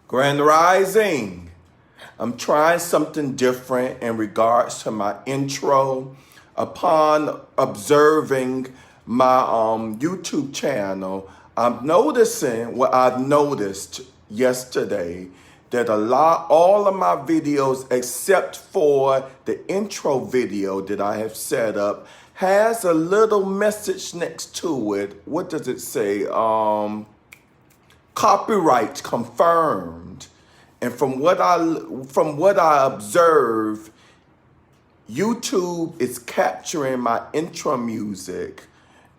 Grand Rising. I'm trying something different in regards to my intro. Upon observing my YouTube channel, I'm noticing what I've noticed yesterday, that all of my videos except for the intro video that I have set up has a little message next to it. What does it say? Copyright confirmed. And from what I observe, YouTube is capturing my intro music.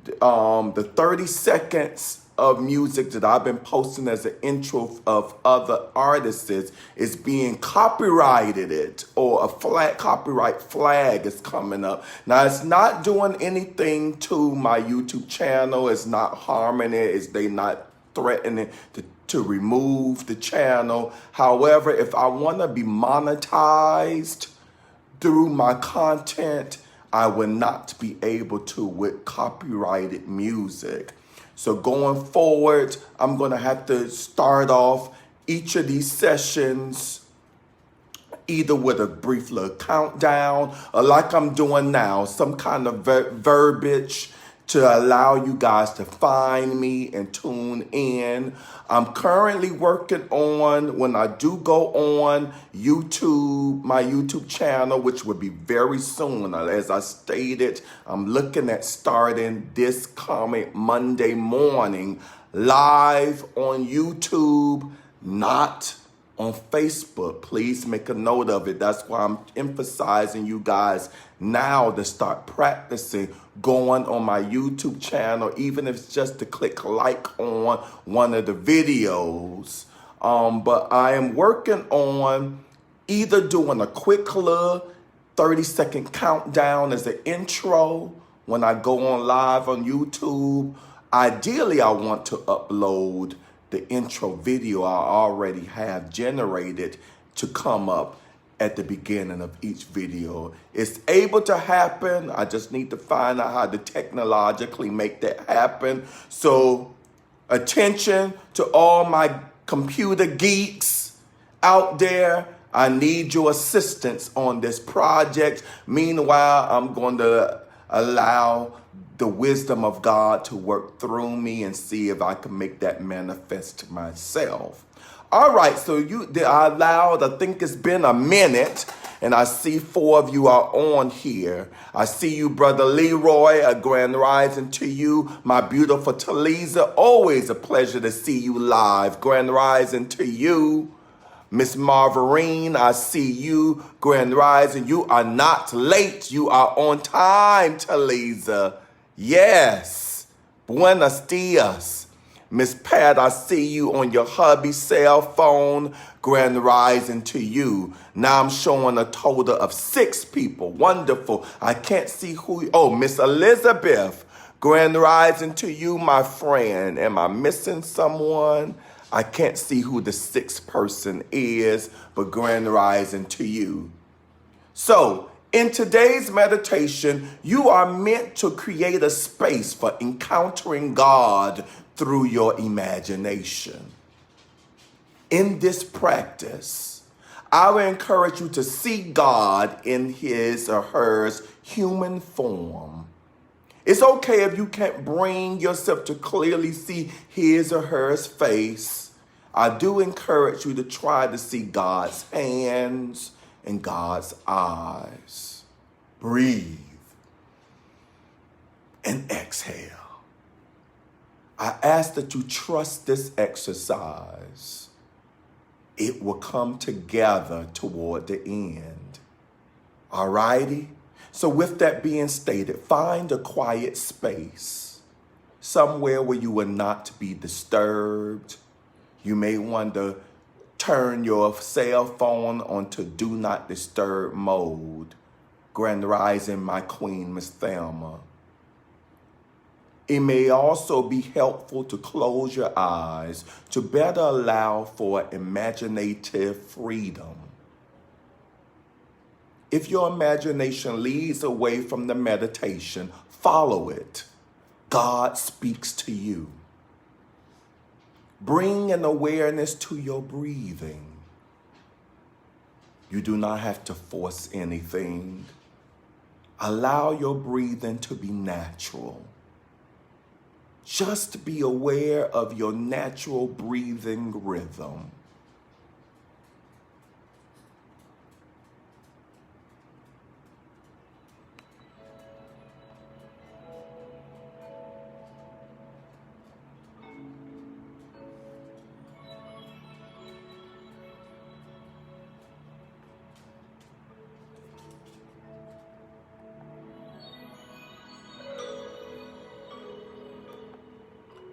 The 30 seconds of music that I've been posting as an intro of other artists is being copyrighted it, or a copyright flag is coming up. Now, it's not doing anything to my YouTube channel. It's not harming it. They not threatening to remove the channel. However, if I want to be monetized through my content, I will not be able to with copyrighted music. So going forward, I'm going to have to start off each of these sessions either with a brief little countdown, or like I'm doing now, some kind of verbiage to allow you guys to find me and tune in. I'm currently working on, when I do go on YouTube, my YouTube channel, which will be very soon. As I stated, I'm looking at starting this coming Monday morning live on YouTube, not on Facebook. Please make a note of it. That's why I'm emphasizing you guys now to start practicing going on my YouTube channel, even if it's just to click like on one of the videos. But I am working on either doing a quick little 30-second countdown as an intro when I go on live on YouTube. Ideally, I want to upload the intro video I already have generated to come up at the beginning of each video. It's able to happen. I just need to find out how to technologically make that happen. So attention to all my computer geeks out there. I need your assistance on this project. Meanwhile, I'm going to allow the wisdom of God to work through me and see if I can make that manifest myself. All right, so I think it's been a minute, and I see 4 of you are on here. I see you, Brother Leroy, a grand rising to you. My beautiful Taliza, always a pleasure to see you live. Grand rising to you. Miss Marvarine, I see you. Grand rising. You are not late. You are on time, Taliza. Yes. Buenos dias. Miss Pat, I see you on your hubby cell phone. Grand rising to you. Now I'm showing a total of 6 people. Wonderful. I can't see who. Oh, Miss Elizabeth. Grand rising to you, my friend. Am I missing someone? I can't see who the 6th person is, but grand rising to you. So, in today's meditation, you are meant to create a space for encountering God through your imagination. In this practice, I will encourage you to see God in his or her human form. It's okay if you can't bring yourself to clearly see his or her face. I do encourage you to try to see God's hands and God's eyes. Breathe and exhale. I ask that you trust this exercise. It will come together toward the end. All righty? So with that being stated, find a quiet space, somewhere where you will not be disturbed. You may want to turn your cell phone onto do not disturb mode. Grand rising, my queen, Miss Thelma. It may also be helpful to close your eyes to better allow for imaginative freedom. If your imagination leads away from the meditation, follow it. God speaks to you. Bring an awareness to your breathing. You do not have to force anything. Allow your breathing to be natural. Just be aware of your natural breathing rhythm.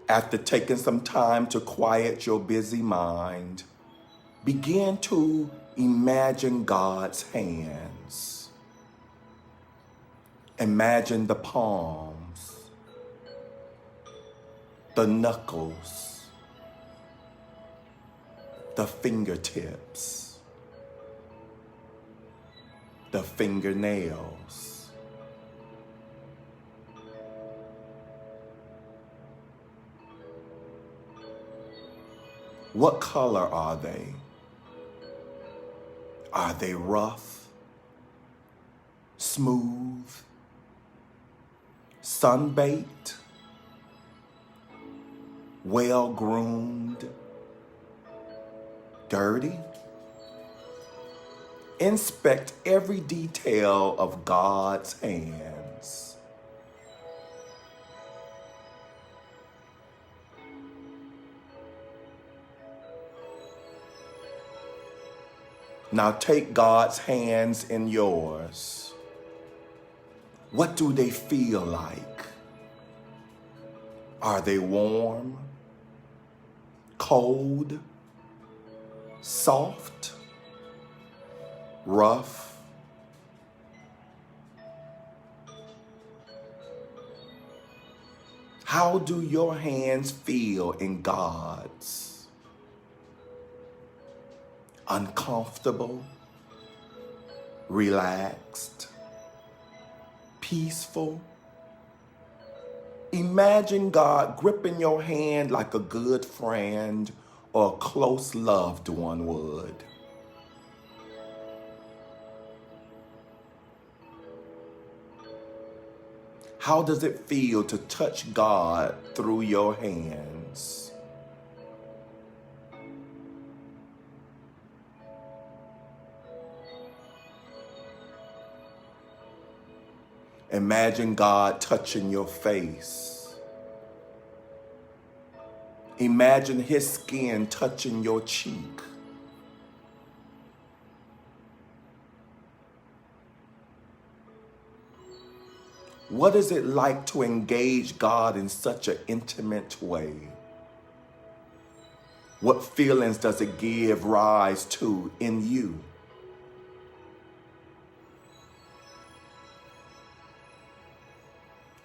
After taking some time to quiet your busy mind, begin to imagine God's hands. Imagine the palms, the knuckles, the fingertips, the fingernails. What color are they? Are they rough, smooth, sun-baked, well-groomed, dirty? Inspect every detail of God's hands. Now take God's hands in yours. What do they feel like? Are they warm, cold, soft, rough? How do your hands feel in God's? Uncomfortable, relaxed, peaceful. Imagine God gripping your hand like a good friend or a close loved one would. How does it feel to touch God through your hands? Imagine God touching your face. Imagine His skin touching your cheek. What is it like to engage God in such an intimate way? What feelings does it give rise to in you?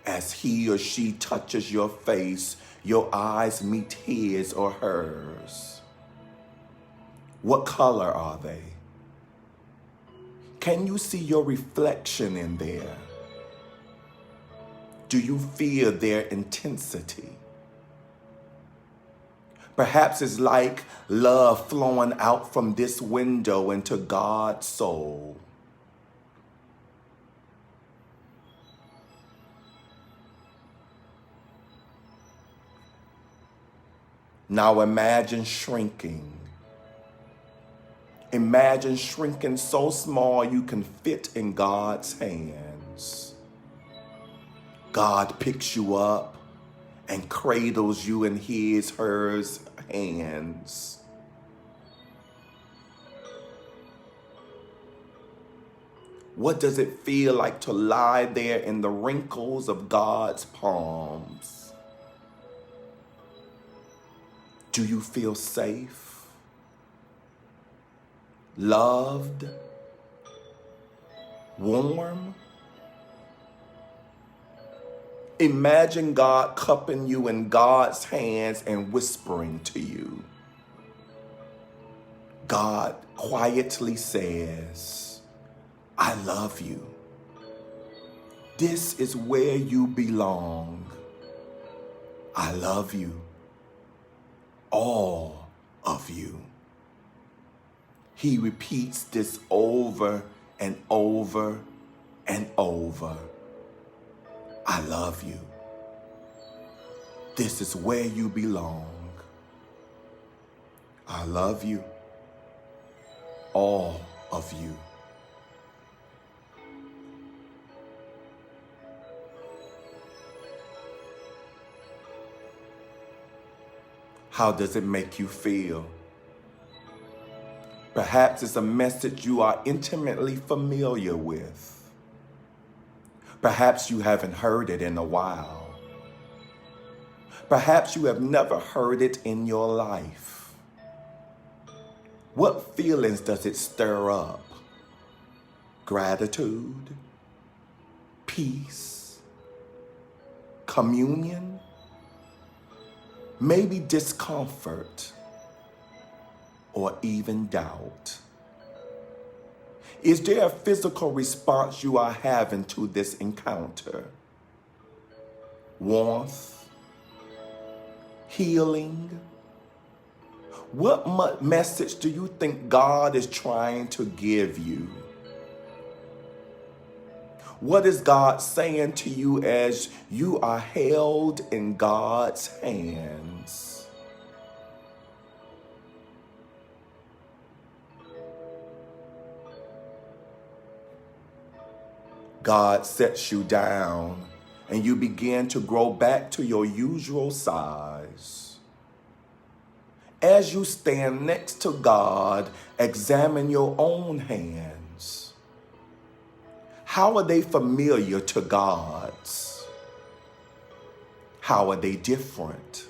As He or she touches your face, your eyes meet His or hers. What color are they? Can you see your reflection in there? Do you feel their intensity? Perhaps it's like love flowing out from this window into God's soul. Now imagine shrinking. Imagine shrinking so small you can fit in God's hands. God picks you up and cradles you in His, hers hands. What does it feel like to lie there in the wrinkles of God's palms? Do you feel safe, loved, warm? Imagine God cupping you in God's hands and whispering to you. God quietly says, I love you. This is where you belong. I love you. all of you. He repeats this over and over and over. I love you. This is where you belong. I love you, all of you. How does it make you feel? Perhaps it's a message you are intimately familiar with. Perhaps you haven't heard it in a while. Perhaps you have never heard it in your life. What feelings does it stir up? Gratitude? Peace? Communion? Maybe discomfort? Or even doubt? Is there a physical response you are having to this encounter? Warmth? Healing? What message do you think God is trying to give you? What is God saying to you as you are held in God's hands? God sets you down and you begin to grow back to your usual size. As you stand next to God, examine your own hands. How are they familiar to God's? How are they different?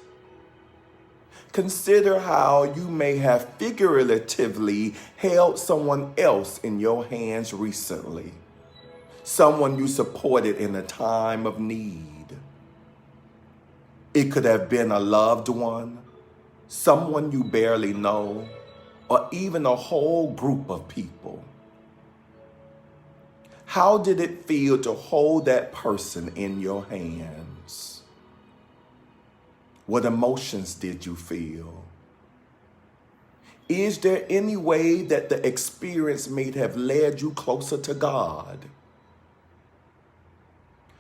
Consider how you may have figuratively held someone else in your hands recently. Someone you supported in a time of need. It could have been a loved one, someone you barely know, or even a whole group of people. How did it feel to hold that person in your hands? What emotions did you feel? Is there any way that the experience may have led you closer to God?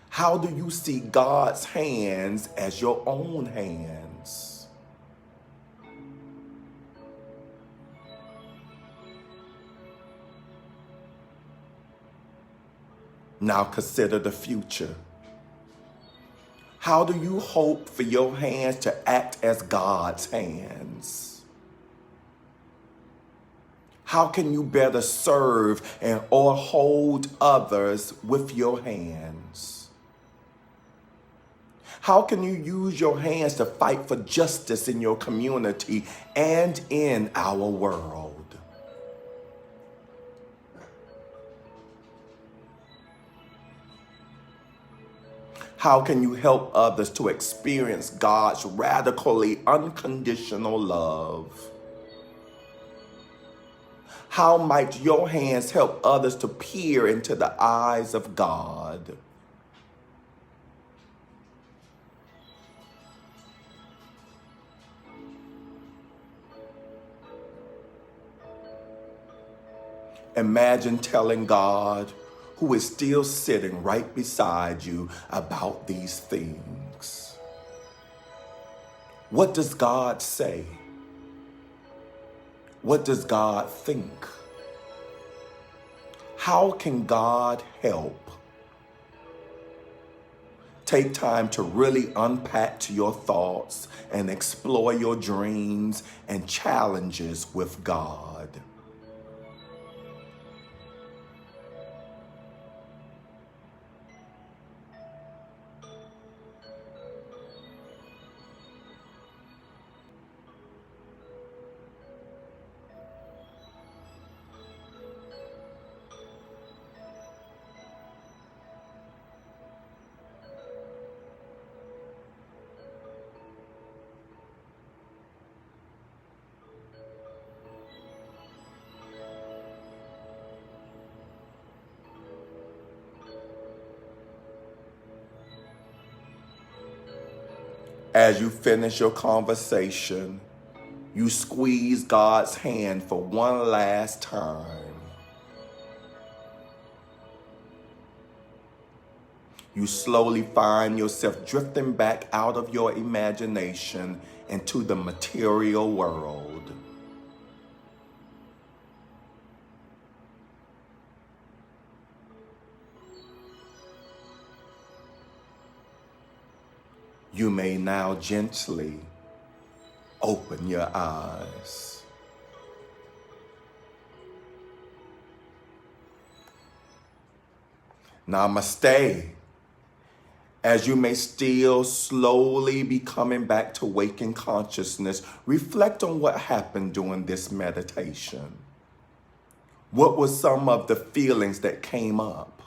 How do you see God's hands as your own hands? Now consider the future. How do you hope for your hands to act as God's hands? How can you better serve and or hold others with your hands? How can you use your hands to fight for justice in your community and in our world? How can you help others to experience God's radically unconditional love? How might your hands help others to peer into the eyes of God? Imagine telling God, who is still sitting right beside you, about these things. What does God say? What does God think? How can God help? Take time to really unpack your thoughts and explore your dreams and challenges with God. As you finish your conversation, You squeeze God's hand for one last time. You slowly find yourself drifting back out of your imagination into the material world. You may now gently open your eyes. Namaste. As you may still slowly be coming back to waking consciousness, reflect on what happened during this meditation. What were some of the feelings that came up?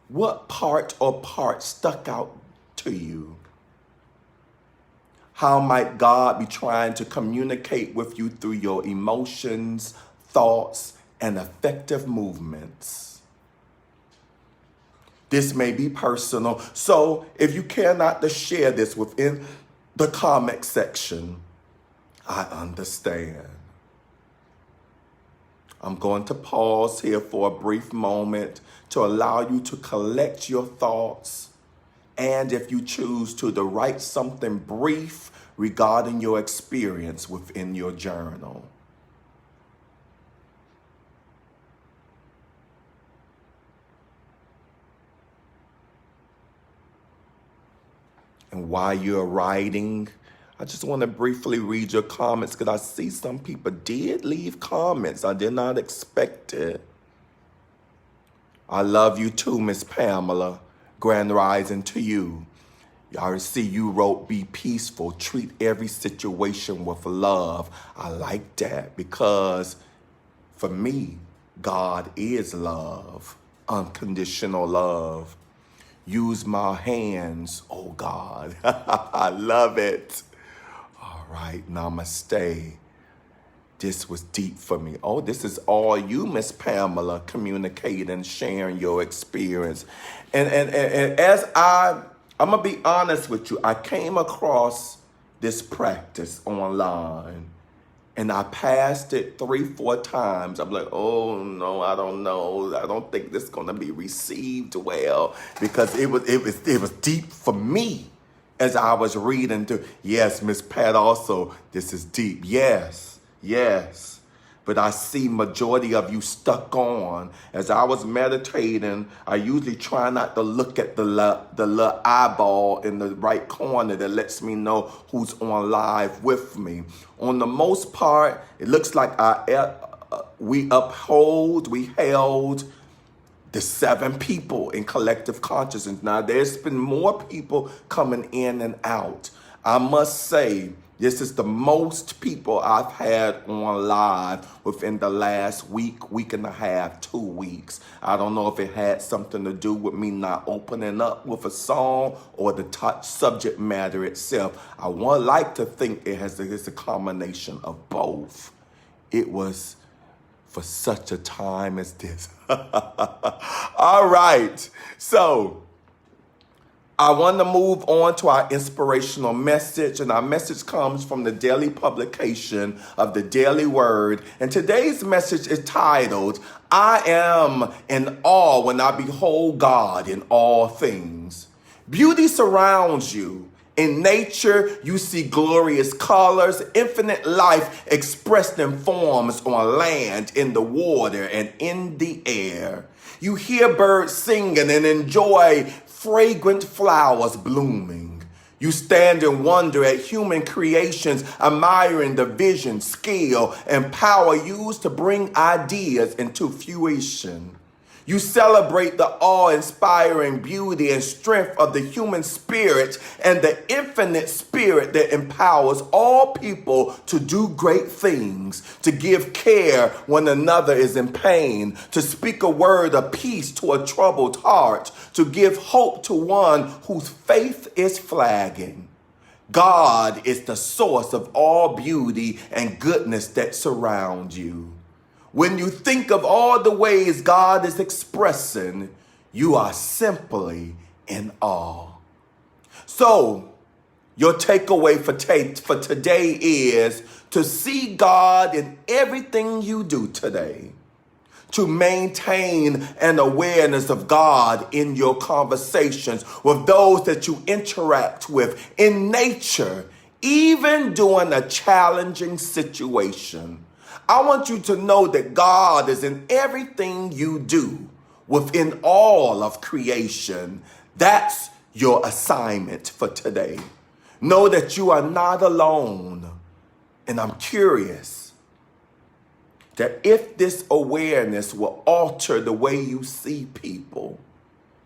What part or parts stuck out to you? How might God be trying to communicate with you through your emotions, thoughts, and effective movements? This may be personal, so if you care not to share this within the comment section, I understand. I'm going to pause here for a brief moment to allow you to collect your thoughts, and if you choose to write something brief regarding your experience within your journal. And while you're writing, I just want to briefly read your comments because I see some people did leave comments. I did not expect it. I love you too, Miss Pamela. Grand rising to you. I see you wrote, be peaceful, treat every situation with love. I like that because for me, God is love, unconditional love. Use my hands, oh God. I love it. All right, namaste. This was deep for me. Oh, this is all you, Miss Pamela, communicating, sharing your experience. And as I'm going to be honest with you, I came across this practice online. And I passed it 3-4 times. I'm like, oh no, I don't know. I don't think this is gonna be received well because it was deep for me as I was reading through. Yes, Miss Pat also, this is deep. Yes. But I see majority of you stuck on. As I was meditating, I usually try not to look at the little eyeball in the right corner that lets me know who's on live with me. On the most part, it looks like we held the 7 people in collective consciousness. Now, there's been more people coming in and out. I must say, this is the most people I've had on live within the last week and a half, 2 weeks. I don't know if it had something to do with me not opening up with a song or the subject matter itself. I would like to think it's a combination of both. It was for such a time as this. All right, so I want to move on to our inspirational message, and our message comes from the daily publication of the Daily Word. And today's message is titled, I am in awe when I behold God in all things. Beauty surrounds you. In nature, you see glorious colors, infinite life expressed in forms on land, in the water, and in the air. You hear birds singing and enjoy fragrant flowers blooming. You stand and wonder at human creations, admiring the vision, skill, and power used to bring ideas into fruition. You celebrate the awe-inspiring beauty and strength of the human spirit and the infinite spirit that empowers all people to do great things, to give care when another is in pain, to speak a word of peace to a troubled heart, to give hope to one whose faith is flagging. God is the source of all beauty and goodness that surround you. When you think of all the ways God is expressing, you are simply in awe. So, Your takeaway for today is to see God in everything you do today, to maintain an awareness of God in your conversations with those that you interact with in nature, even during a challenging situation. I want you to know that God is in everything you do within all of creation. That's your assignment for today. Know that you are not alone. And I'm curious that if this awareness will alter the way you see people,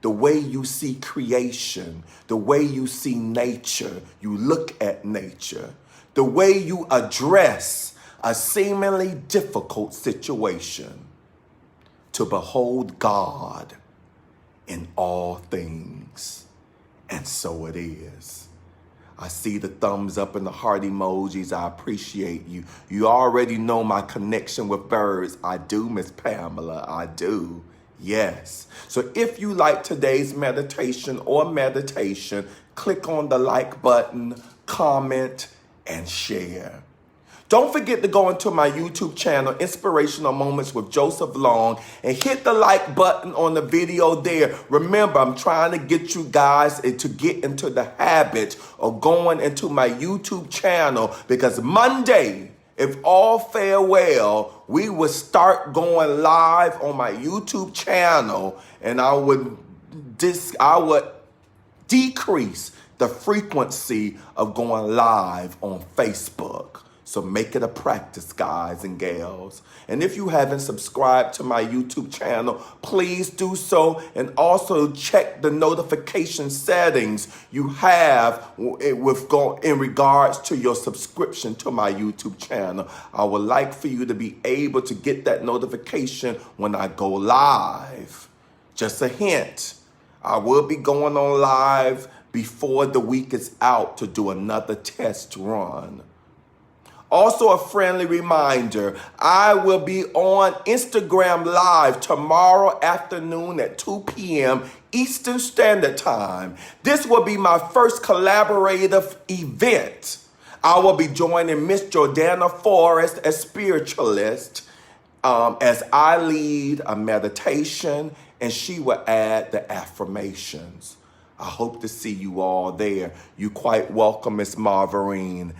the way you see creation, the way you see nature, you look at nature, the way you address a seemingly difficult situation, to behold God in all things. And so it is. I see the thumbs up and the heart emojis. I appreciate you. You already know my connection with birds. I do, Miss Pamela. I do. Yes. So if you like today's meditation, click on the like button, comment, and share. Don't forget to go into my YouTube channel, Inspirational Moments with Joseph Long, and hit the like button on the video there. Remember, I'm trying to get you guys to get into the habit of going into my YouTube channel, because Monday, if all fare well, we will start going live on my YouTube channel, and I would decrease the frequency of going live on Facebook. So make it a practice, guys and gals. And if you haven't subscribed to my YouTube channel, please do so. And also check the notification settings you have in regards to your subscription to my YouTube channel. I would like for you to be able to get that notification when I go live. Just a hint, I will be going on live before the week is out to do another test run. Also, a friendly reminder, I will be on Instagram Live tomorrow afternoon at 2 p.m. Eastern Standard Time. This will be my first collaborative event. I will be joining Miss Jordana Forrest as spiritualist as I lead a meditation, and she will add the affirmations. I hope to see you all there. You quite welcome, Miss Marverine.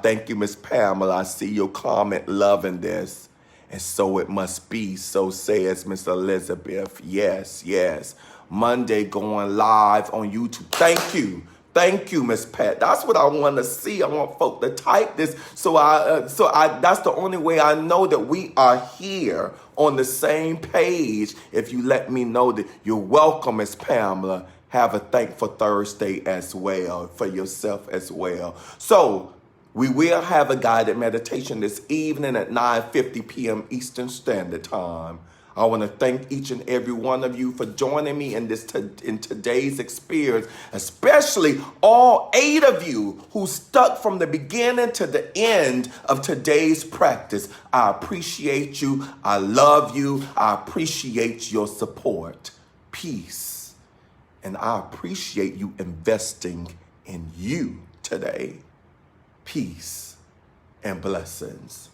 Thank you, Miss Pamela. I see your comment, loving this. And so it must be, so says Miss Elizabeth. Yes, yes. Monday going live on YouTube. Thank you. Thank you, Miss Pat. That's what I want to see. I want folk to type this. So that's the only way I know that we are here on the same page. If you let me know that you're welcome, Miss Pamela. Have a thankful Thursday as well for yourself as well. So we will have a guided meditation this evening at 9:50 p.m. Eastern Standard Time. I want to thank each and every one of you for joining me in today's experience, especially all 8 of you who stuck from the beginning to the end of today's practice. I appreciate you. I love you. I appreciate your support. Peace. And I appreciate you investing in you today. Peace and blessings.